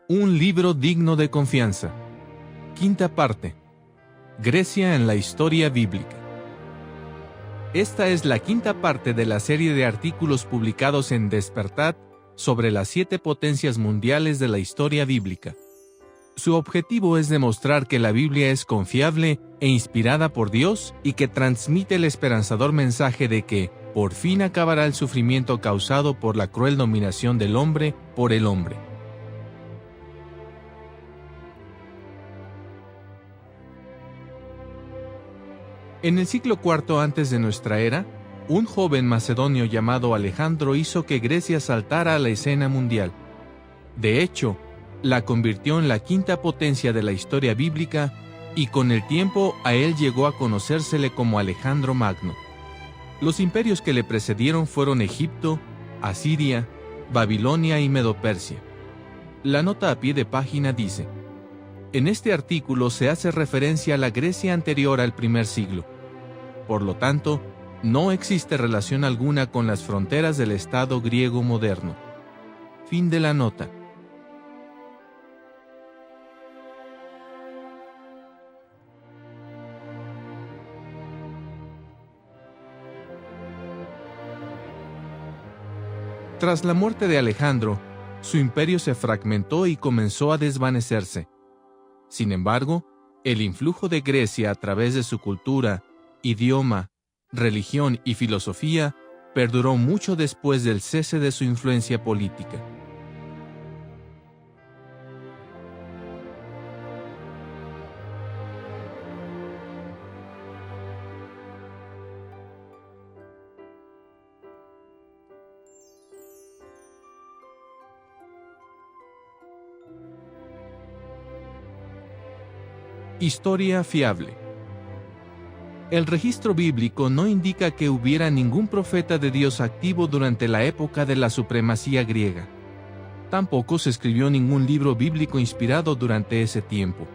Un libro digno de confianza. Quinta parte. Grecia en la historia bíblica. Esta es la quinta parte de la serie de artículos publicados en Despertad sobre las 7 potencias mundiales de la historia bíblica. Su objetivo es demostrar que la Biblia es confiable e inspirada por Dios y que transmite el esperanzador mensaje de que, por fin acabará el sufrimiento causado por la cruel dominación del hombre por el hombre. En el siglo IV antes de nuestra era, un joven macedonio llamado Alejandro hizo que Grecia saltara a la escena mundial. De hecho, la convirtió en la quinta potencia de la historia bíblica y con el tiempo a él llegó a conocérsele como Alejandro Magno. Los imperios que le precedieron fueron Egipto, Asiria, Babilonia y Medo-Persia. La nota a pie de página dice: en este artículo se hace referencia a la Grecia anterior al primer siglo. Por lo tanto, no existe relación alguna con las fronteras del Estado griego moderno. Fin de la nota. Tras la muerte de Alejandro, su imperio se fragmentó y comenzó a desvanecerse. Sin embargo, el influjo de Grecia a través de su cultura, idioma, religión y filosofía perduró mucho después del cese de su influencia política. Historia fiable. El registro bíblico no indica que hubiera ningún profeta de Dios activo durante la época de la supremacía griega. Tampoco se escribió ningún libro bíblico inspirado durante ese tiempo.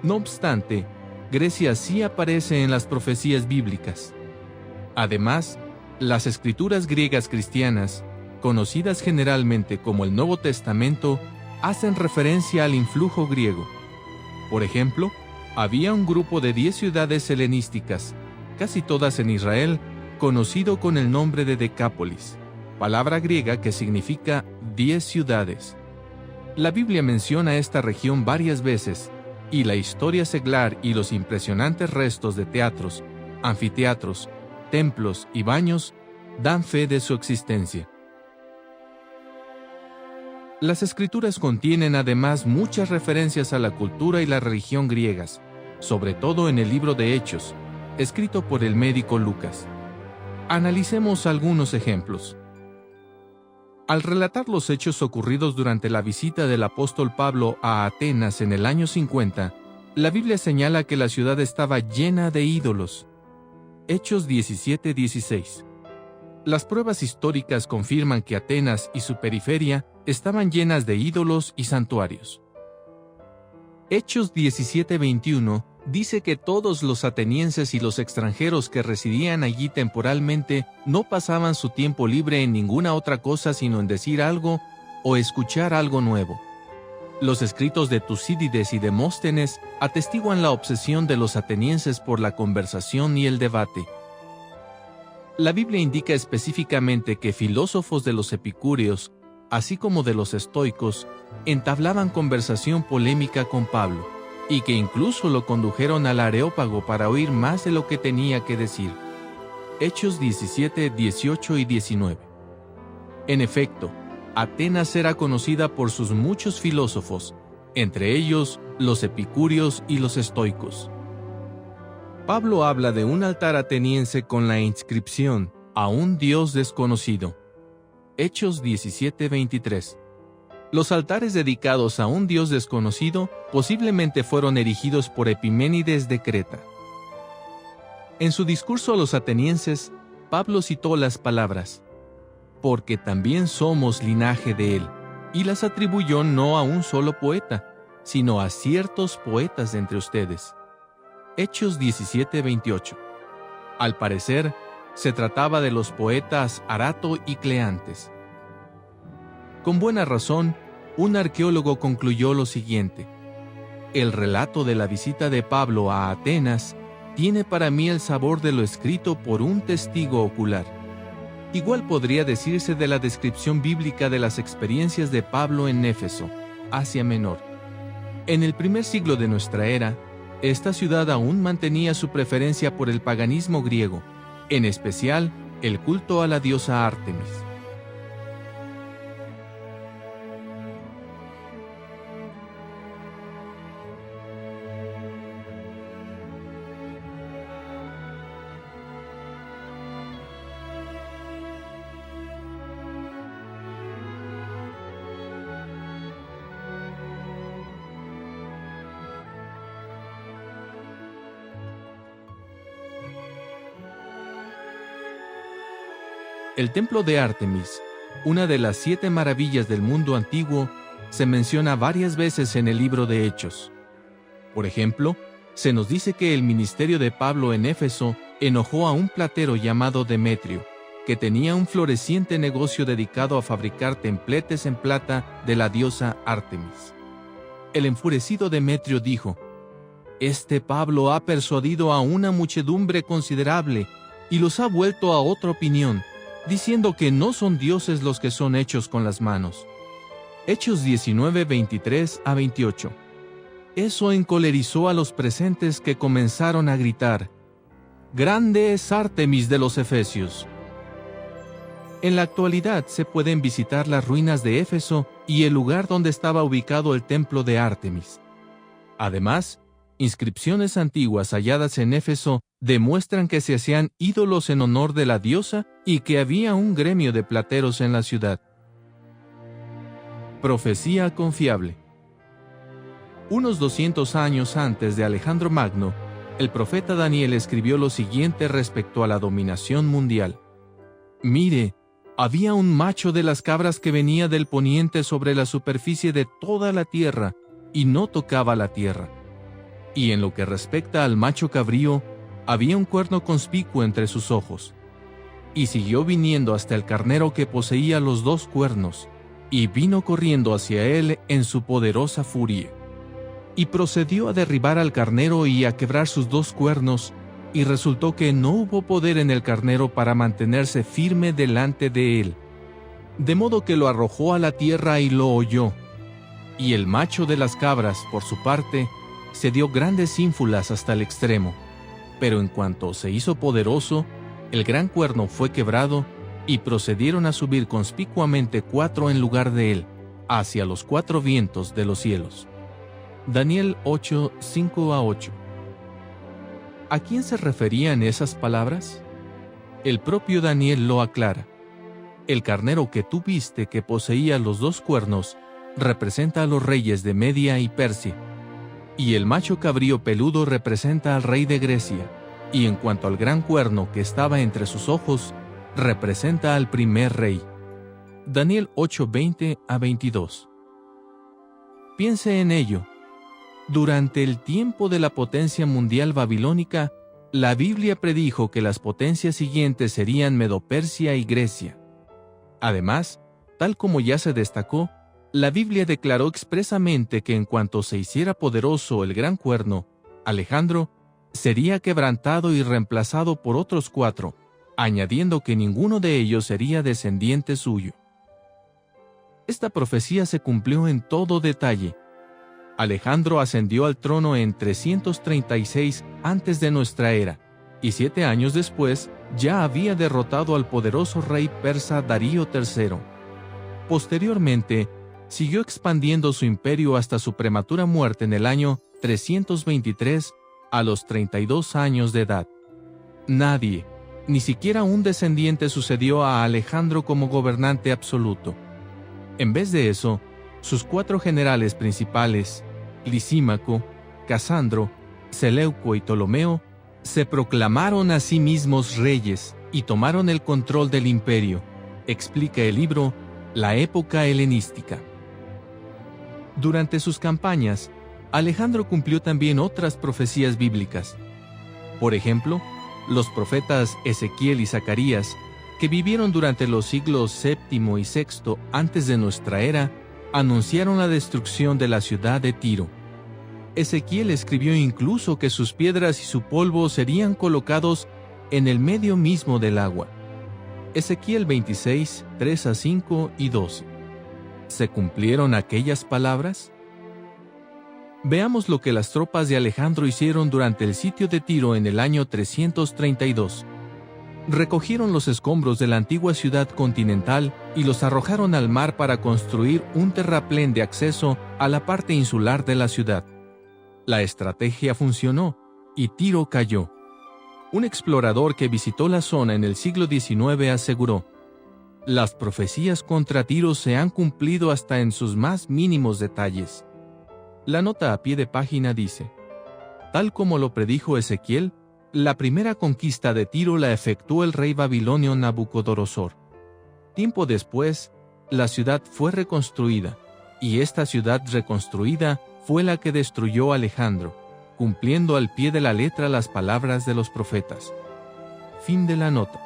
No obstante, Grecia sí aparece en las profecías bíblicas. Además, las escrituras griegas cristianas, conocidas generalmente como el Nuevo Testamento, hacen referencia al influjo griego. Por ejemplo, había un grupo de 10 ciudades helenísticas, casi todas en Israel, conocido con el nombre de Decápolis, palabra griega que significa 10 ciudades. La Biblia menciona esta región varias veces, y la historia seglar y los impresionantes restos de teatros, anfiteatros, templos y baños dan fe de su existencia. Las escrituras contienen además muchas referencias a la cultura y la religión griegas, sobre todo en el libro de Hechos, escrito por el médico Lucas. Analicemos algunos ejemplos. Al relatar los hechos ocurridos durante la visita del apóstol Pablo a Atenas en el año 50, la Biblia señala que la ciudad estaba llena de ídolos. Hechos 17:16. Las pruebas históricas confirman que Atenas y su periferia estaban llenas de ídolos y santuarios. Hechos 17:21 dice que todos los atenienses y los extranjeros que residían allí temporalmente no pasaban su tiempo libre en ninguna otra cosa sino en decir algo o escuchar algo nuevo. Los escritos de Tucídides y Demóstenes atestiguan la obsesión de los atenienses por la conversación y el debate. La Biblia indica específicamente que filósofos de los epicúreos, así como de los estoicos, entablaban conversación polémica con Pablo, y que incluso lo condujeron al Areópago para oír más de lo que tenía que decir. Hechos 17, 18 y 19. En efecto, Atenas era conocida por sus muchos filósofos, entre ellos los epicúreos y los estoicos. Pablo habla de un altar ateniense con la inscripción a un dios desconocido. Hechos 17:23. Los altares dedicados a un dios desconocido posiblemente fueron erigidos por Epiménides de Creta. En su discurso a los atenienses, Pablo citó las palabras, «porque también somos linaje de él», y las atribuyó no a un solo poeta, sino a ciertos poetas de entre ustedes. Hechos 17:28. Al parecer, se trataba de los poetas Arato y Cleantes. Con buena razón, un arqueólogo concluyó lo siguiente: el relato de la visita de Pablo a Atenas tiene para mí el sabor de lo escrito por un testigo ocular. Igual podría decirse de la descripción bíblica de las experiencias de Pablo en Éfeso, Asia Menor. En el primer siglo de nuestra era, esta ciudad aún mantenía su preferencia por el paganismo griego, en especial el culto a la diosa Ártemis. El templo de Ártemis, una de las 7 maravillas del mundo antiguo, se menciona varias veces en el libro de Hechos. Por ejemplo, se nos dice que el ministerio de Pablo en Éfeso enojó a un platero llamado Demetrio, que tenía un floreciente negocio dedicado a fabricar templetes en plata de la diosa Ártemis. El enfurecido Demetrio dijo: «Este Pablo ha persuadido a una muchedumbre considerable y los ha vuelto a otra opinión, diciendo que no son dioses los que son hechos con las manos». Hechos 19, 23 a 28. Eso encolerizó a los presentes, que comenzaron a gritar: «¡Grande es Ártemis de los Efesios!». En la actualidad se pueden visitar las ruinas de Éfeso y el lugar donde estaba ubicado el templo de Ártemis. Además, inscripciones antiguas halladas en Éfeso demuestran que se hacían ídolos en honor de la diosa y que había un gremio de plateros en la ciudad. Profecía confiable. Unos 200 años antes de Alejandro Magno, el profeta Daniel escribió lo siguiente respecto a la dominación mundial: «Mire, había un macho de las cabras que venía del poniente sobre la superficie de toda la tierra, y no tocaba la tierra. Y en lo que respecta al macho cabrío, había un cuerno conspicuo entre sus ojos. Y siguió viniendo hasta el carnero que poseía los 2 cuernos, y vino corriendo hacia él en su poderosa furia. Y procedió a derribar al carnero y a quebrar sus 2 cuernos, y resultó que no hubo poder en el carnero para mantenerse firme delante de él. De modo que lo arrojó a la tierra y lo holló. Y el macho de las cabras, por su parte, se dio grandes ínfulas hasta el extremo. Pero en cuanto se hizo poderoso, el gran cuerno fue quebrado, y procedieron a subir conspicuamente 4 en lugar de él, hacia los 4 vientos de los cielos». Daniel 8, 5 a 8. ¿A quién se referían esas palabras? El propio Daniel lo aclara. El carnero que tú viste, que poseía los 2 cuernos, representa a los reyes de Media y Persia. Y el macho cabrío peludo representa al rey de Grecia, y en cuanto al gran cuerno que estaba entre sus ojos, representa al primer rey. Daniel 8, 20 a 22. Piense en ello. Durante el tiempo de la potencia mundial babilónica, la Biblia predijo que las potencias siguientes serían Medo-Persia y Grecia. Además, tal como ya se destacó, la Biblia declaró expresamente que en cuanto se hiciera poderoso el gran cuerno, Alejandro sería quebrantado y reemplazado por otros 4, añadiendo que ninguno de ellos sería descendiente suyo. Esta profecía se cumplió en todo detalle. Alejandro ascendió al trono en 336 antes de nuestra era, y 7 años después ya había derrotado al poderoso rey persa Darío III. Posteriormente, siguió expandiendo su imperio hasta su prematura muerte en el año 323 a los 32 años de edad. Nadie, ni siquiera un descendiente, sucedió a Alejandro como gobernante absoluto. En vez de eso, sus 4 generales principales, Lisímaco, Casandro, Seleuco y Ptolomeo, se proclamaron a sí mismos reyes y tomaron el control del imperio, explica el libro La época helenística. Durante sus campañas, Alejandro cumplió también otras profecías bíblicas. Por ejemplo, los profetas Ezequiel y Zacarías, que vivieron durante los siglos VII y VI antes de nuestra era, anunciaron la destrucción de la ciudad de Tiro. Ezequiel escribió incluso que sus piedras y su polvo serían colocados en el medio mismo del agua. Ezequiel 26, 3 a 5 y 12. ¿Se cumplieron aquellas palabras? Veamos lo que las tropas de Alejandro hicieron durante el sitio de Tiro en el año 332. Recogieron los escombros de la antigua ciudad continental y los arrojaron al mar para construir un terraplén de acceso a la parte insular de la ciudad. La estrategia funcionó y Tiro cayó. Un explorador que visitó la zona en el siglo XIX aseguró: "Las profecías contra Tiro se han cumplido hasta en sus más mínimos detalles". La nota a pie de página dice: tal como lo predijo Ezequiel, la primera conquista de Tiro la efectuó el rey babilonio Nabucodonosor. Tiempo después, la ciudad fue reconstruida, y esta ciudad reconstruida fue la que destruyó a Alejandro, cumpliendo al pie de la letra las palabras de los profetas. Fin de la nota.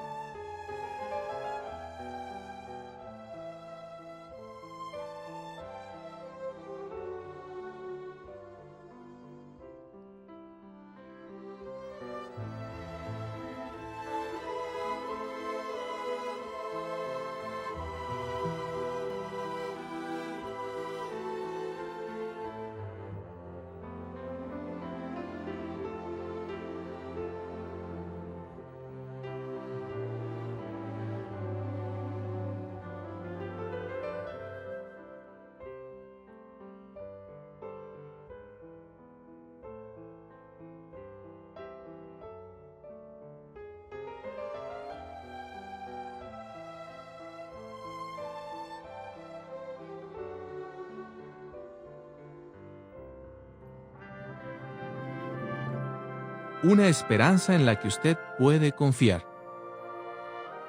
Una esperanza en la que usted puede confiar.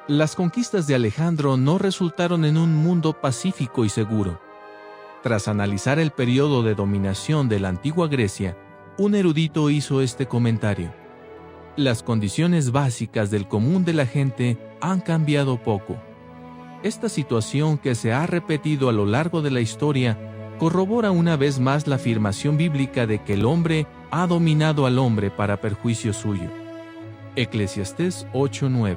Las conquistas de Alejandro no resultaron en un mundo pacífico y seguro. Tras analizar el periodo de dominación de la antigua Grecia, un erudito hizo este comentario: las condiciones básicas del común de la gente han cambiado poco. Esta situación, que se ha repetido a lo largo de la historia, corrobora una vez más la afirmación bíblica de que el hombre ha dominado al hombre para perjuicio suyo. Eclesiastés 8:9.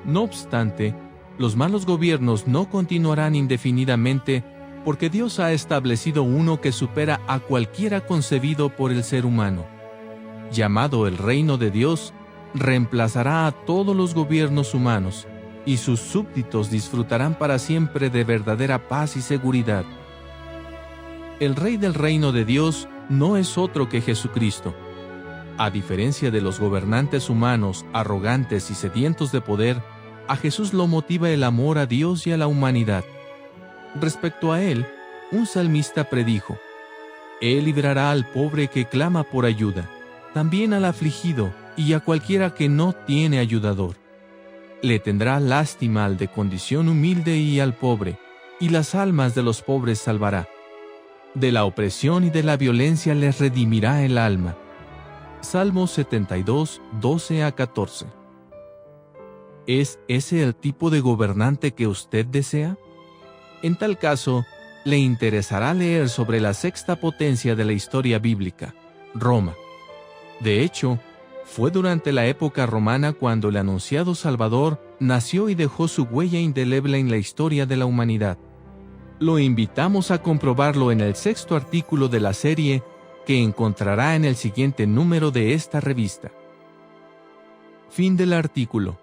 No obstante, los malos gobiernos no continuarán indefinidamente, porque Dios ha establecido uno que supera a cualquiera concebido por el ser humano. Llamado el reino de Dios, reemplazará a todos los gobiernos humanos, y sus súbditos disfrutarán para siempre de verdadera paz y seguridad. El rey del reino de Dios no es otro que Jesucristo. A diferencia de los gobernantes humanos arrogantes y sedientos de poder, a Jesús lo motiva el amor a Dios y a la humanidad. Respecto a él, un salmista predijo: Él librará al pobre que clama por ayuda, también al afligido y a cualquiera que no tiene ayudador. Le tendrá lástima al de condición humilde y al pobre, y las almas de los pobres salvará. De la opresión y de la violencia les redimirá el alma. Salmos 72, 12 a 14. ¿Es ese el tipo de gobernante que usted desea? En tal caso, le interesará leer sobre la sexta potencia de la historia bíblica, Roma. De hecho, fue durante la época romana cuando el anunciado Salvador nació y dejó su huella indeleble en la historia de la humanidad. Lo invitamos a comprobarlo en el sexto artículo de la serie que encontrará en el siguiente número de esta revista. Fin del artículo.